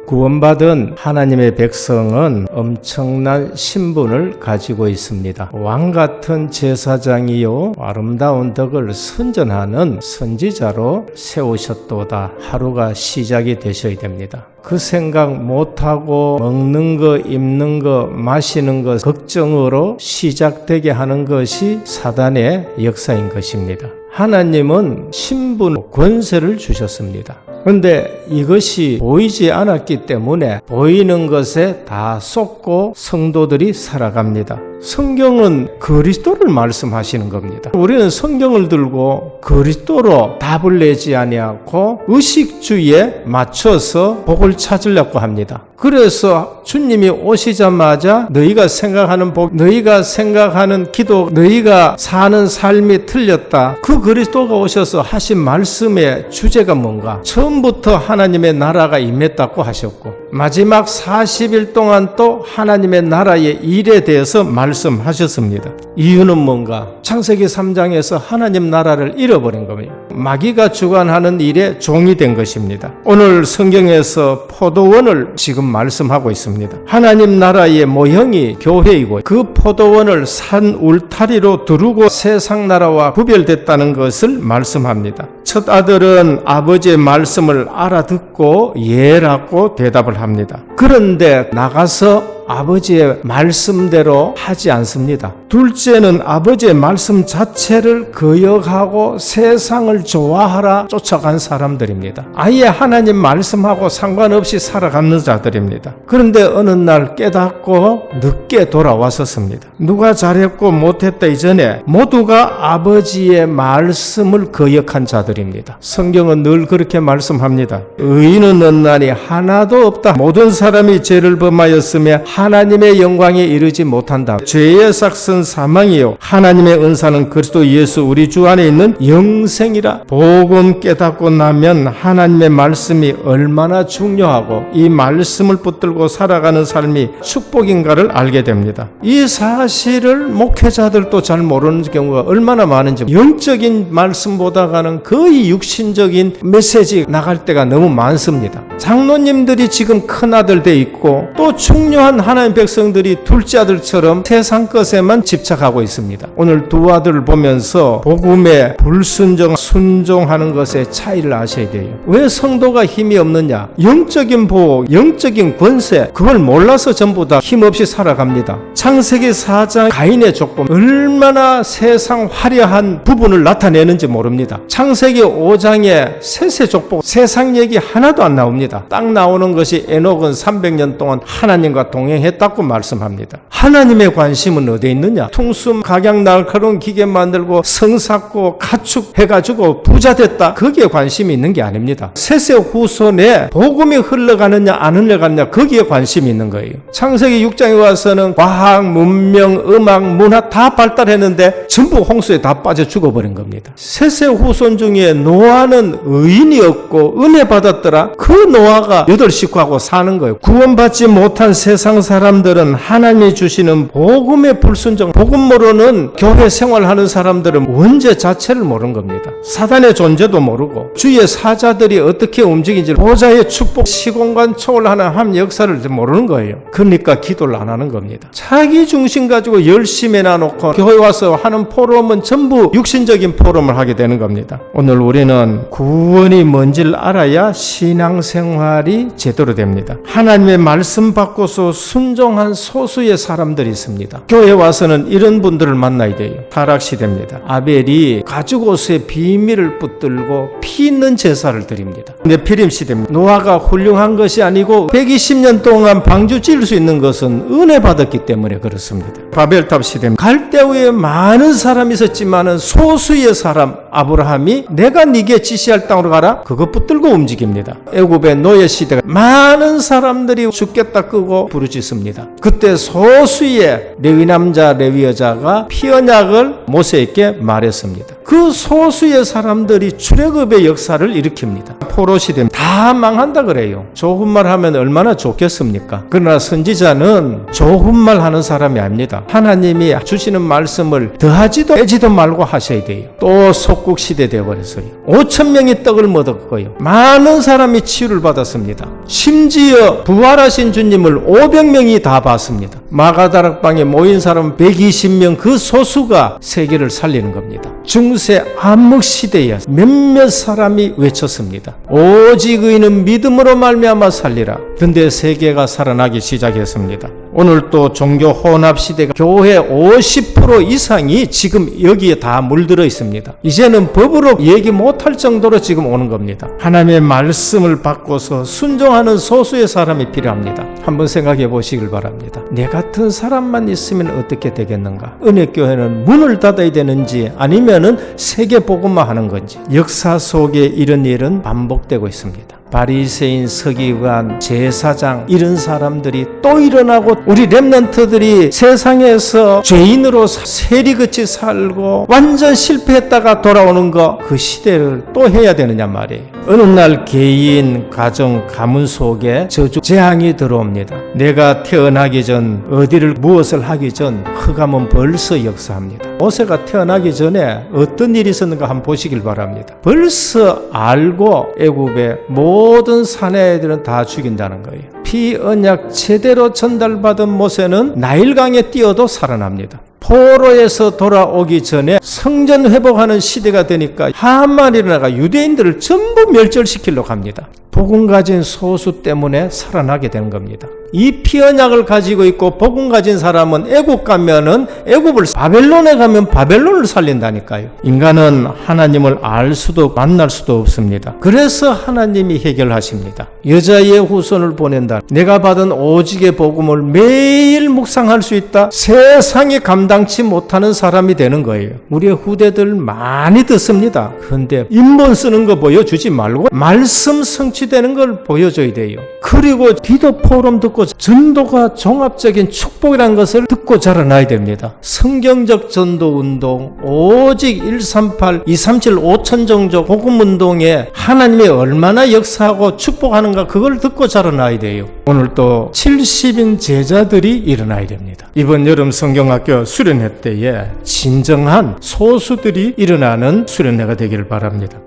구원받은 하나님의 백성은 엄청난 신분을 가지고 있습니다. 왕같은 제사장이요 아름다운 덕을 선전하는 선지자로 세우셨도다. 하루가 시작이 되셔야 됩니다. 그 생각 못하고 먹는 거, 입는 거, 마시는 거 걱정으로 시작되게 하는 것이 사단의 역사인 것입니다. 하나님은 신분, 권세를 주셨습니다. 그런데 이것이 보이지 않았기 때문에 보이는 것에 다 쏟고 성도들이 살아갑니다. 성경은 그리스도를 말씀하시는 겁니다. 우리는 성경을 들고 그리스도로 답을 내지 아니하고 의식주의에 맞춰서 복을 찾으려고 합니다. 그래서 주님이 오시자마자 너희가 생각하는 복, 너희가 생각하는 기도, 너희가 사는 삶이 틀렸다. 그 그리스도가 오셔서 하신 말씀의 주제가 뭔가? 처음부터 하나님의 나라가 임했다고 하셨고 마지막 40일 동안 또 하나님의 나라의 일에 대해서 말씀하셨습니다. 이유는 뭔가? 창세기 3장에서 하나님 나라를 잃어버린 겁니다. 마귀가 주관하는 일에 종이 된 것입니다. 오늘 성경에서 포도원을 지금 말씀하고 있습니다. 하나님 나라의 모형이 교회이고 그 포도원을 산 울타리로 두르고 세상 나라와 구별됐다는 것을 말씀합니다. 첫 아들은 아버지의 말씀을 알아듣고 예라고 대답을 합니다. 그런데 나가서 아버지의 말씀대로 하지 않습니다. 둘째는 아버지의 말씀 자체를 거역하고 세상을 좋아하라 쫓아간 사람들입니다. 아예 하나님 말씀하고 상관없이 살아가는 자들입니다. 그런데 어느 날 깨닫고 늦게 돌아왔었습니다. 누가 잘했고 못했다 이전에 모두가 아버지의 말씀을 거역한 자들입니다. 성경은 늘 그렇게 말씀합니다. 의인은 없나니 하나도 없다. 모든 사람이 죄를 범하였으며 하나님의 영광에 이르지 못한다. 죄의 삭은 사망이요 하나님의 은사는 그리스도 예수 우리 주 안에 있는 영생이라. 복음 깨닫고 나면 하나님의 말씀이 얼마나 중요하고 이 말씀을 붙들고 살아가는 삶이 축복인가를 알게 됩니다. 이 사실을 목회자들도 잘 모르는 경우가 얼마나 많은지, 영적인 말씀보다가는 거의 육신적인 메시지 나갈 때가 너무 많습니다. 장로님들이 지금 큰아들 돼 있고 또 중요한 하나님 백성들이 둘째 아들처럼 세상 것에만 집착하고 있습니다. 오늘 두 아들을 보면서 복음에 불순종, 순종하는 것의 차이를 아셔야 돼요. 왜 성도가 힘이 없느냐? 영적인 보호, 영적인 권세, 그걸 몰라서 전부 다 힘없이 살아갑니다. 창세기 4장 가인의 족보 얼마나 세상 화려한 부분을 나타내는지 모릅니다. 창세기 5장의 셋의 족보 세상 얘기 하나도 안 나옵니다. 딱 나오는 것이 에녹은 300년 동안 하나님과 동행했다고 말씀합니다. 하나님의 관심은 어디에 있느냐? 퉁숨 각양 날카로운 기계 만들고 성 쌓고 가축해가지고 부자 됐다. 거기에 관심이 있는 게 아닙니다. 셋의 후손에 복음이 흘러가느냐 안 흘러가느냐 거기에 관심이 있는 거예요. 창세기 6장에 와서는 과학, 문명, 음악, 문화 다 발달했는데 전부 홍수에 다 빠져 죽어버린 겁니다. 셋의 후손 중에 노아는 의인이었고 은혜 받았더라. 그 노아가 8식구하고 사는 거예요. 구원받지 못한 세상 사람들은 하나님이 주시는 복음의 불순종, 복음 모르는 교회 생활하는 사람들은 원죄 자체를 모르는 겁니다. 사단의 존재도 모르고 주의 사자들이 어떻게 움직이는지 보좌의 축복, 시공간 초월하는 함 역사를 모르는 거예요. 그러니까 기도를 안 하는 겁니다. 자기 중심 가지고 열심히 해놔놓고 교회 와서 하는 포럼은 전부 육신적인 포럼을 하게 되는 겁니다. 오늘 우리는 구원이 뭔지를 알아야 신앙생활이 제대로 됩니다. 하나님의 말씀 받고서 순종한 소수의 사람들이 있습니다. 교회 와서는 이런 분들을 만나야 돼요. 타락시대입니다. 아벨이 가죽옷의 비밀을 붙들고 피 있는 제사를 드립니다. 네피림시대입니다. 노아가 훌륭한 것이 아니고 120년 동안 방주 지을 수 있는 것은 은혜 받았기 때문에 그렇습니다. 바벨탑 시대입니다. 갈대우에 많은 사람이 있었지만은 소수의 사람 아브라함이 내가 네게 지시할 땅으로 가라 그것 붙들고 움직입니다. 애굽의 노예 시대가 많은 사람들이 죽겠다 끄고 부르짖습니다. 그때 소수의 레위 남자 레위 여자가 피 언약을 모세에게 말했습니다. 그 소수의 사람들이 출애굽의 역사를 일으킵니다. 포로 시대 다 망한다 그래요. 좋은 말 하면 얼마나 좋겠습니까? 그러나 선지자는 좋은 말 하는 사람이 아닙니다. 하나님이 주시는 말씀을 더하지도 빼지도 말고 하셔야 돼요. 또 속 소국 시대 되어버렸어요. 5,000명이 떡을 먹었고요. 많은 사람이 치유를 받았습니다. 심지어 부활하신 주님을 500명이 다 봤습니다. 마가다락방에 모인 사람 120명, 그 소수가 세계를 살리는 겁니다. 중세 암흑 시대에 몇몇 사람이 외쳤습니다. 오직 의인은 믿음으로 말미암아 살리라. 근데 세계가 살아나기 시작했습니다. 오늘 또 종교 혼합 시대가 교회 50% 이상이 지금 여기에 다 물들어 있습니다. 이제는 법으로 얘기 못할 정도로 지금 오는 겁니다. 하나님의 말씀을 바꿔서 순종하는 소수의 사람이 필요합니다. 한번 생각해 보시길 바랍니다. 내 같은 사람만 있으면 어떻게 되겠는가? 은혜교회는 문을 닫아야 되는지 아니면은 세계 복음만 하는 건지. 역사 속에 이런 일은 반복되고 있습니다. 바리새인, 서기관, 제사장 이런 사람들이 또 일어나고 우리 렘넌트들이 세상에서 죄인으로 세리같이 살고 완전 실패했다가 돌아오는 거, 그 시대를 또 해야 되느냐 말이에요. 어느 날 개인, 가정, 가문 속에 저주, 재앙이 들어옵니다. 내가 태어나기 전, 어디를 무엇을 하기 전 흑암은 벌써 역사합니다. 모세가 태어나기 전에 어떤 일이 있었는가 한번 보시길 바랍니다. 벌써 알고 애굽의 모든 사내들은 다 죽인다는 거예요. 피 언약 제대로 전달받은 모세는 나일강에 뛰어도 살아납니다. 포로에서 돌아오기 전에 성전 회복하는 시대가 되니까 하만이라가 유대인들을 전부 멸절시키려고 합니다. 복음 가진 소수 때문에 살아나게 되는 겁니다. 이 피언약을 가지고 있고 복음 가진 사람은 애굽 가면은 애굽을, 바벨론에 가면 바벨론을 살린다니까요. 인간은 하나님을 알 수도 만날 수도 없습니다. 그래서 하나님이 해결하십니다. 여자의 후손을 보낸다. 내가 받은 오직의 복음을 매일 묵상할 수 있다. 세상에 감당치 못하는 사람이 되는 거예요. 우리의 후대들 많이 듣습니다. 그런데 인본 쓰는 거 보여주지 말고 말씀 성취되는 걸 보여줘야 돼요. 그리고 기도 포럼 듣고 전도가 종합적인 축복이라는 것을 듣고 자라나야 됩니다. 성경적 전도 운동, 오직 138, 237, 5천종족 복음 운동에 하나님이 얼마나 역사하고 축복하는가, 그걸 듣고 자라나야 돼요. 오늘 또 70인 제자들이 일어나야 됩니다. 이번 여름 성경학교 수련회 때에 진정한 소수들이 일어나는 수련회가 되기를 바랍니다.